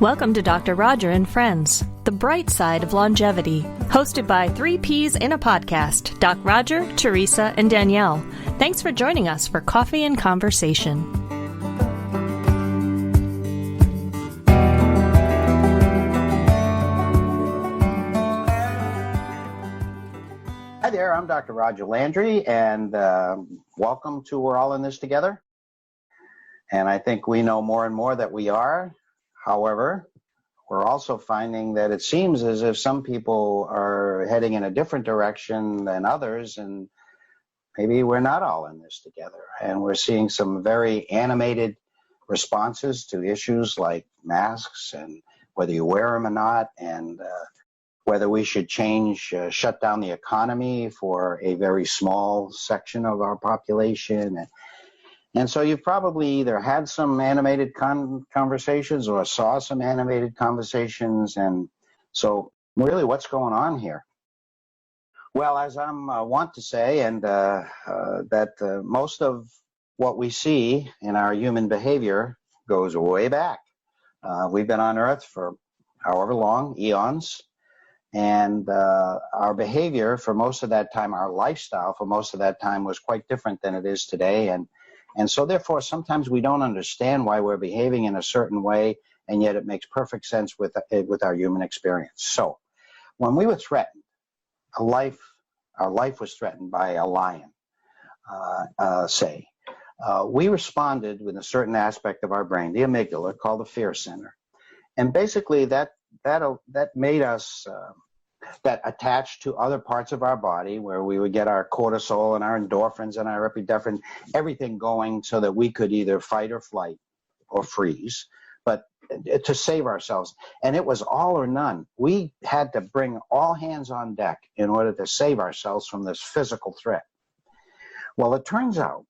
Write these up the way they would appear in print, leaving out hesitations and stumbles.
Welcome to Dr. Roger and Friends, the bright side of longevity, hosted by 3 Ps in a podcast, Doc Roger, Teresa, and Danielle. Thanks for joining us for coffee and conversation. Hi there, I'm Dr. Roger Landry, and welcome to We're All in This Together. And I think we know more and more that we are. However, we're also finding that it seems as if some people are heading in a different direction than others, and maybe we're not all in this together. And we're seeing some very animated responses to issues like masks and whether you wear them or not, and whether we should shut down the economy for a very small section of our population. And so you've probably either had some animated conversations or saw some animated conversations. And so really, what's going on here? Well, as I'm want to say, and that most of what we see in our human behavior goes way back. We've been on Earth for however long, eons. And our behavior for most of that time, our lifestyle for most of that time was quite different than it is today. And so therefore, sometimes we don't understand why we're behaving in a certain way, and yet it makes perfect sense with our human experience. So when we were threatened, our life was threatened by a lion, we responded with a certain aspect of our brain, the amygdala, called the fear center. And basically that made us that attached to other parts of our body, where we would get our cortisol and our endorphins and our epinephrine, everything going so that we could either fight or flight or freeze, but to save ourselves. And it was all or none. We had to bring all hands on deck in order to save ourselves from this physical threat. Well, it turns out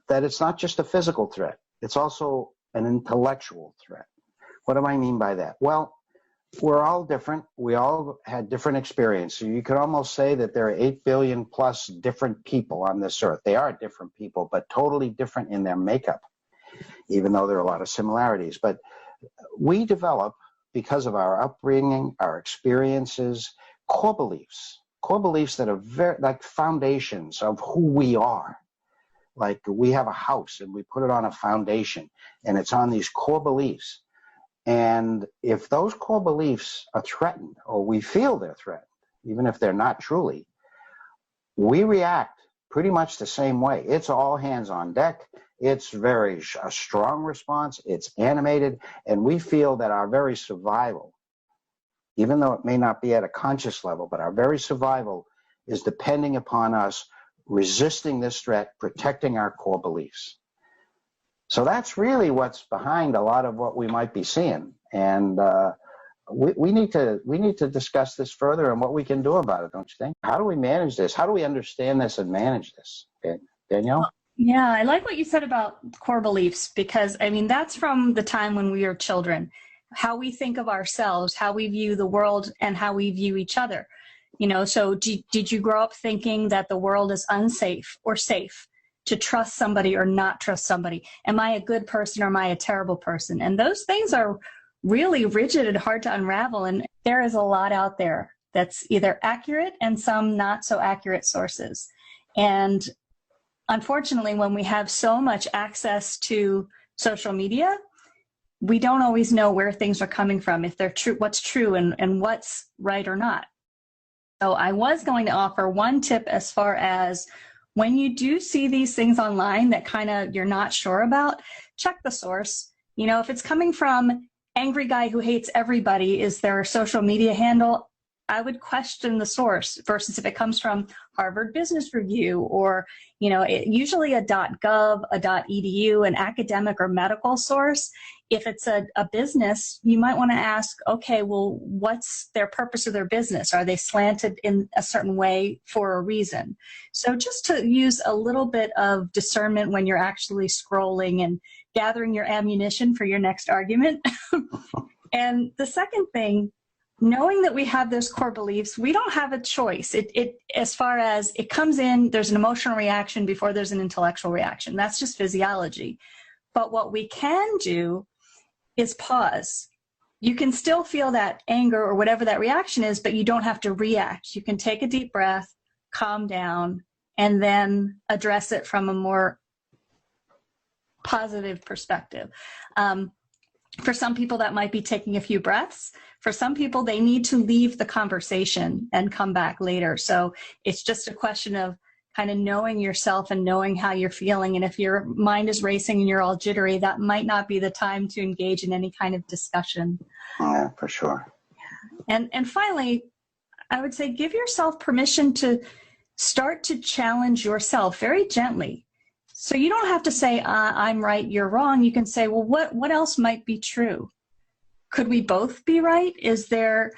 that it's not just a physical threat. It's also an intellectual threat. What do I mean by that? Well, we're all different. We all had different experiences. You could almost say that there are 8 billion plus different people on this earth. They are different people, but totally different in their makeup, even though there are a lot of similarities. But we develop, because of our upbringing, our experiences, core beliefs that are very like foundations of who we are. Like we have a house and we put it on a foundation, and it's on these core beliefs. And if those core beliefs are threatened, or we feel they're threatened, even if they're not truly, we react pretty much the same way. It's all hands on deck. It's a strong response. It's animated. And we feel that our very survival, even though it may not be at a conscious level, but our very survival is depending upon us resisting this threat, protecting our core beliefs. So that's really what's behind a lot of what we might be seeing, and we need to discuss this further and what we can do about it. Don't you think? How do we manage this? How do we understand this and manage this? Danielle? Yeah, I like what you said about core beliefs, because I mean that's from the time when we were children. How we think of ourselves, how we view the world, and how we view each other. You know, so did you grow up thinking that the world is unsafe or safe? To trust somebody or not trust somebody? Am I a good person or am I a terrible person? And those things are really rigid and hard to unravel. And there is a lot out there that's either accurate and some not so accurate sources. And unfortunately, when we have so much access to social media, we don't always know where things are coming from, if they're true, what's true and what's right or not. So I was going to offer one tip as far as when you do see these things online that kind of you're not sure about, check the source. You know, if it's coming from angry guy who hates everybody is their social media handle, I would question the source versus if it comes from Harvard Business Review or, you know, usually a .gov, a .edu, an academic or medical source. If it's a business, you might want to ask, okay, well, what's their purpose of their business? Are they slanted in a certain way for a reason? So just to use a little bit of discernment when you're actually scrolling and gathering your ammunition for your next argument. And the second thing, knowing that we have those core beliefs, we don't have a choice. It as far as it comes in, there's an emotional reaction before there's an intellectual reaction. That's just physiology. But what we can do is pause you can still feel that anger or whatever that reaction is, but you don't have to react. You can take a deep breath, calm down, and then address it from a more positive perspective. For some people, that might be taking a few breaths. For some people, they need to leave the conversation and come back later. So it's just a question of kind of knowing yourself and knowing how you're feeling. And if your mind is racing and you're all jittery, that might not be the time to engage in any kind of discussion. Yeah, for sure. And finally, I would say give yourself permission to start to challenge yourself very gently. So you don't have to say, I'm right, you're wrong. You can say, well, what else might be true? Could we both be right? Is there,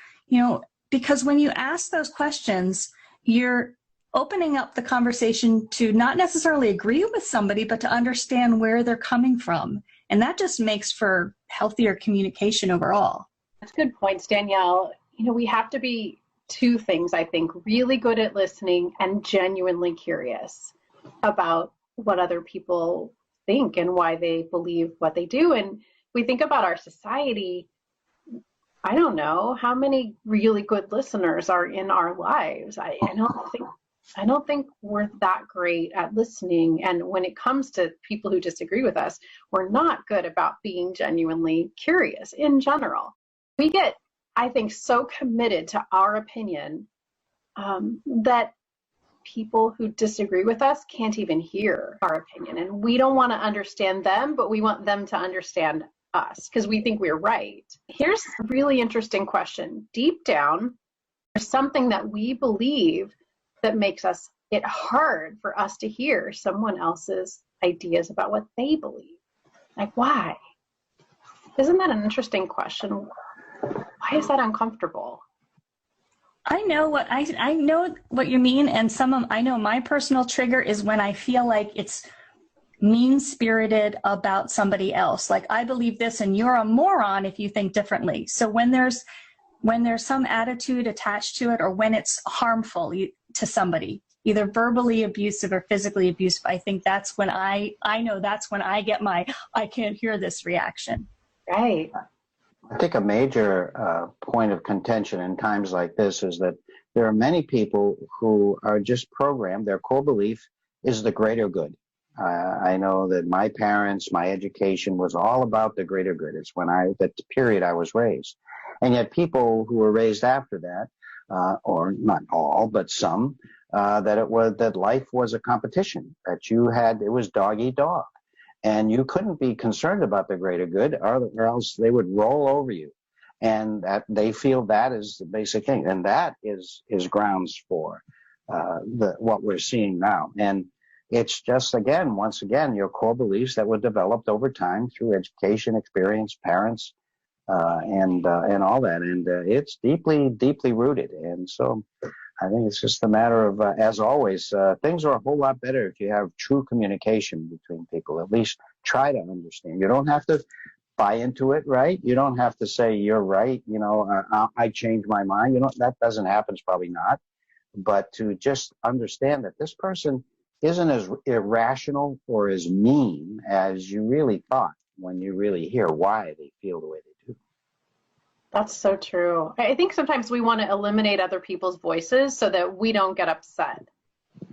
because when you ask those questions, you're opening up the conversation to not necessarily agree with somebody, but to understand where they're coming from. And that just makes for healthier communication overall. That's good points, Danielle. We have to be two things, I think, really good at listening and genuinely curious about what other people think and why they believe what they do. And we think about our society, I don't know how many really good listeners are in our lives. I don't think we're that great at listening. And when it comes to people who disagree with us, we're not good about being genuinely curious in general. We get, I think, so committed to our opinion that people who disagree with us can't even hear our opinion. And we don't want to understand them, but we want them to understand us because we think we're right. Here's a really interesting question. Deep down, there's something that we believe that makes it hard for us to hear someone else's ideas about what they believe. Like, why? Isn't that an interesting question? Why is that uncomfortable? I know what you mean, and I know my personal trigger is when I feel like it's mean-spirited about somebody else. Like, I believe this, and you're a moron if you think differently. So when there's some attitude attached to it, or when it's harmful to somebody, either verbally abusive or physically abusive, I think that's when I know that's when I get my I can't hear this reaction. Right. I think a major point of contention in times like this is that there are many people who are just programmed. Their core belief is the greater good. I know that my parents, my education was all about the greater good. It's the period I was raised. And yet people who were raised after that, or not all, but some, that life was a competition, that it was dog eat dog. And you couldn't be concerned about the greater good, or else they would roll over you. And that they feel that is the basic thing. And that is grounds for what we're seeing now. And it's just, once again, your core beliefs that were developed over time through education, experience, parents, and all that. And it's deeply, deeply rooted. And so I think it's just a matter of, as always, things are a whole lot better if you have true communication between people. At least try to understand. You don't have to buy into it, right? You don't have to say you're right. I changed my mind. That doesn't happen. It's probably not. But to just understand that this person isn't as irrational or as mean as you really thought when you really hear why they feel the way they do. That's so true. I think sometimes we want to eliminate other people's voices so that we don't get upset,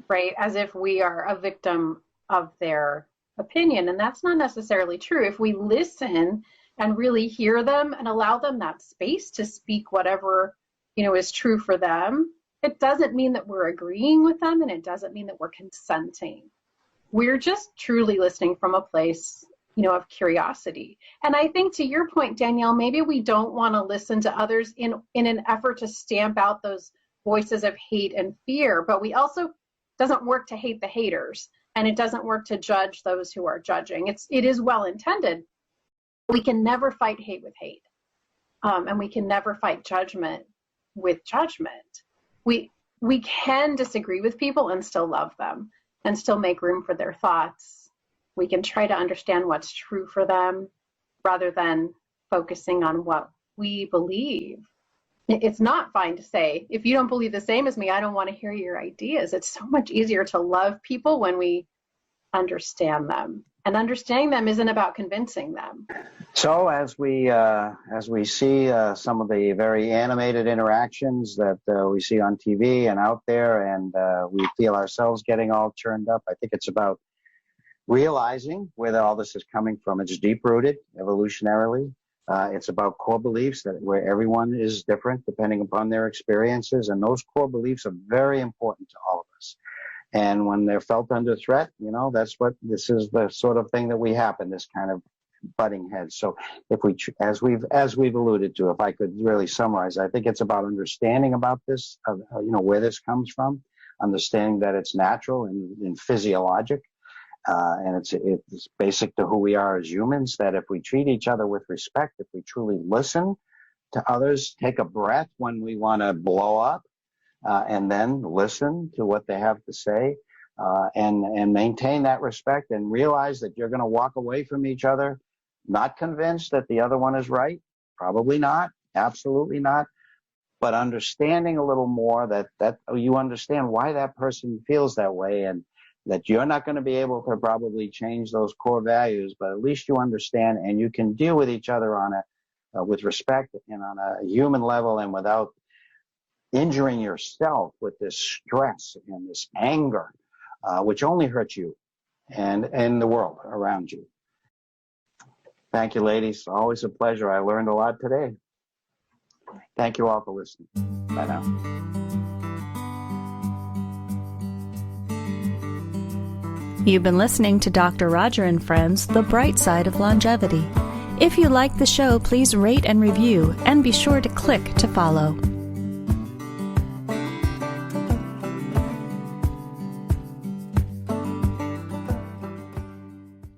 right? As if we are a victim of their opinion. And that's not necessarily true. If we listen and really hear them and allow them that space to speak whatever, is true for them, it doesn't mean that we're agreeing with them, and it doesn't mean that we're consenting. We're just truly listening from a place of curiosity. And I think to your point, Danielle, maybe we don't want to listen to others in an effort to stamp out those voices of hate and fear, but we also doesn't work to hate the haters, and it doesn't work to judge those who are judging. It is well intended. We can never fight hate with hate, and we can never fight judgment with judgment. We can disagree with people and still love them and still make room for their thoughts. We can try to understand what's true for them rather than focusing on what we believe. It's not fine to say, if you don't believe the same as me, I don't want to hear your ideas. It's so much easier to love people when we understand them. And understanding them isn't about convincing them. So as we see some of the very animated interactions that we see on TV and out there, and we feel ourselves getting all churned up, I think it's about realizing where all this is coming from. It's deep-rooted evolutionarily. It's about core beliefs that where everyone is different depending upon their experiences, and those core beliefs are very important to all of us. And when they're felt under threat, this is the sort of thing that we happen, this kind of butting heads. So if we, as we've alluded to, if I could really summarize, I think it's about understanding about this, where this comes from, understanding that it's natural and physiologic, and it's basic to who we are as humans, that if we treat each other with respect, if we truly listen to others, take a breath when we want to blow up, and then listen to what they have to say, and maintain that respect, and realize that you're going to walk away from each other not convinced that the other one is right, probably not, absolutely not, but understanding a little more that you understand why that person feels that way, and that you're not going to be able to probably change those core values, but at least you understand, and you can deal with each other with respect and on a human level, and without injuring yourself with this stress and this anger, which only hurts you and the world around you. Thank you, ladies. Always a pleasure. I learned a lot today. Thank you all for listening. Bye now. You've been listening to Dr. Roger and Friends, The Bright Side of Longevity. If you like the show, please rate and review, and be sure to click to follow.